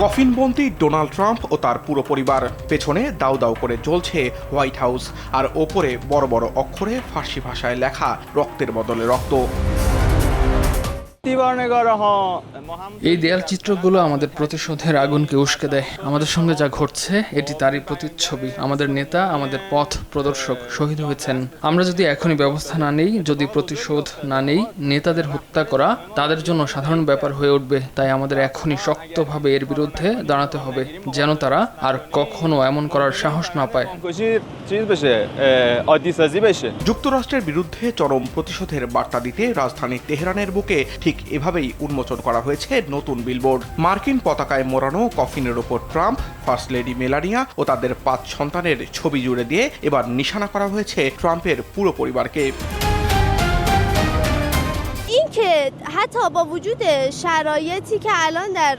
কফিনবন্দি Donald Trump ও তার পুরো পরিবার, পেছনে দাউ দাউ করে জ্বলছে হোয়াইট হাউস, আর ওপরে বড় বড় অক্ষরে ফার্সি ভাষায় লেখা রক্তের বদলে রক্ত। এই দেয়াল চিত্রগুলো আমাদের প্রতিশোধের আগুনকে উস্কে দেয়। আমাদের সঙ্গে যা ঘটছে এটি তারই প্রতিচ্ছবি। আমাদের নেতা, আমাদের পথ প্রদর্শক শহীদ হয়েছেন। আমরা যদি এখনই ব্যবস্থা না নেই, যদি প্রতিশোধ না নেই, নেতাদের হত্যা করা তাদের জন্য সাধারণ ব্যাপার হয়ে উঠবে। তাই আমাদের এখনই শক্তভাবে এর বিরুদ্ধে দাঁড়াতে হবে, যেন তারা আর কখনো এমন করার সাহস না পায়। যুক্তরাষ্ট্রের বিরুদ্ধে চরম প্রতিশোধের বার্তা দিতে রাজধানী তেহরানের বুকে ঠিক এভাবেই উন্মোচন করা হয়েছে নতুন বিলবোর্ড। মার্কিন পতাকায় মোড়ানো কফিনের ওপর ট্রাম্প, ফার্স্ট লেডি মেলানিয়া ও তাদের 5 সন্তানের ছবি জুড়ে দিয়ে এবার নিশানা করা হয়েছে ট্রাম্পের পুরো পরিবারকে। این که حتی با وجود شرایطی که الان در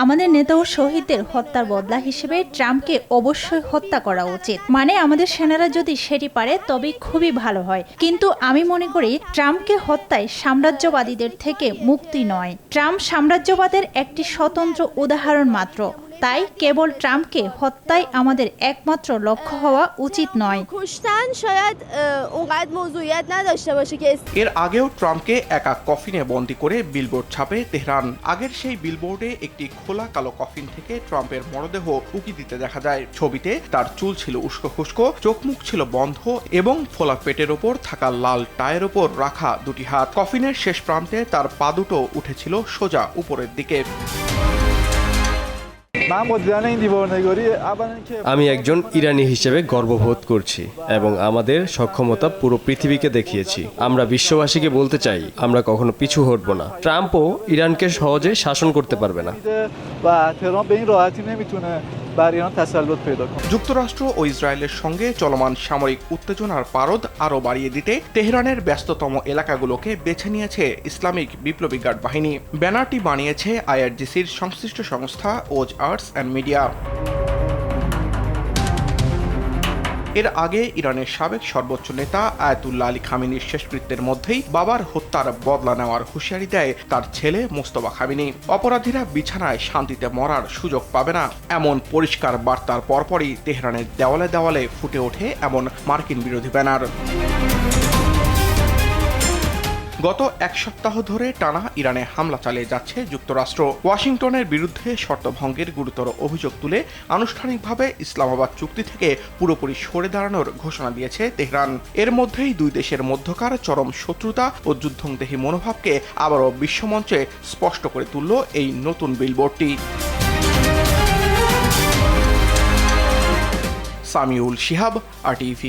আমাদের নেতা ও শহীদদের হত্যার বদলা হিসেবে ট্রাম্পকে অবশ্যই হত্যা করা উচিত। মানে আমাদের সেনারা যদি সেটি পারে তবে খুবই ভালো হয়। কিন্তু আমি মনে করি ট্রাম্পকে হত্যায় সাম্রাজ্যবাদীদের থেকে মুক্তি নয়। ট্রাম্প সাম্রাজ্যবাদের একটি স্বতন্ত্র উদাহরণ মাত্র। তাই কেবল ট্রাম্পকে হত্যাই আমাদের একমাত্র লক্ষ্য হওয়া উচিত নয়। کشتن شاید اونقدر موضوعیت نداشته باشه که এর আগেও ট্রাম্পকে একা কফিনে বন্দী করে বিলবোর্ড ছাপে তেহরান। আগের সেই বিলবোর্ডে একটি খোলা কালো কফিন থেকে ট্রাম্পের মরদেহ উকি দিতে দেখা যায়। ছবিতে তার চুল ছিল উস্কো খুস্কো, চোখ মুখ ছিল বন্ধ এবং ফোলা পেটের ওপর থাকা লাল টায়ের ওপর রাখা দুটি হাত। কফিনের শেষ প্রান্তে তার পা দুটো উঠেছিল সোজা উপরের দিকে। আমি একজন ইরানি হিসেবে গর্ববোধ করছি এবং আমাদের সক্ষমতা পুরো পৃথিবীকে দেখিয়েছি। আমরা বিশ্ববাসীকে বলতে চাই, আমরা কখনো পিছু হটব না। ট্রাম্পও ইরানকে সহজে শাসন করতে পারবে না। যুক্তরাষ্ট্র ও ইসরায়েলের সঙ্গে চলমান সামরিক উত্তেজনার পারদ আরও বাড়িয়ে দিতে তেহরানের ব্যস্ততম এলাকাগুলোকে বেছে নিয়েছে ইসলামিক বিপ্লবী গার্ড বাহিনী। ব্যানারটি বানিয়েছে আইআরজিসির সংশ্লিষ্ট সংস্থা ওজ আর্টস অ্যান্ড মিডিয়া। এর আগে ইরানের সাবেক সর্বোচ্চ নেতা আয়াতুল্লাহ আলী খামেনির শেষকৃত্যের মধ্যেই বাবার হত্যার বদলা নেওয়ার হুঁশিয়ারি দেয় তার ছেলে মোস্তফা খামেনি। অপরাধীরা বিছানায় শান্তিতে মরার সুযোগ পাবে না, এমন পরিষ্কার বার্তার পরপরই তেহরানের দেওয়ালে দেওয়ালে ফুটে ওঠে এমন মার্কিন বিরোধী ব্যানার। গত এক সপ্তাহ ধরে টানা ইরানে হামলা চালিয়ে যাচ্ছে যুক্তরাষ্ট্র। ওয়াশিংটনের বিরুদ্ধে শর্তভঙ্গের গুরুতর অভিযোগ তুলে আনুষ্ঠানিকভাবে ইসলামাবাদ চুক্তি থেকে পুরোপুরি সরে দাঁড়ানোর ঘোষণা দিয়েছে তেহরান। এর মধ্যেই দুই দেশের মধ্যকার চরম শত্রুতা ও যুদ্ধংদেহী মনোভাবকে আবারও বিশ্বমঞ্চে স্পষ্ট করে তুলল এই নতুন বিলবোর্ডটি। সামিউল শিহাব, RTV।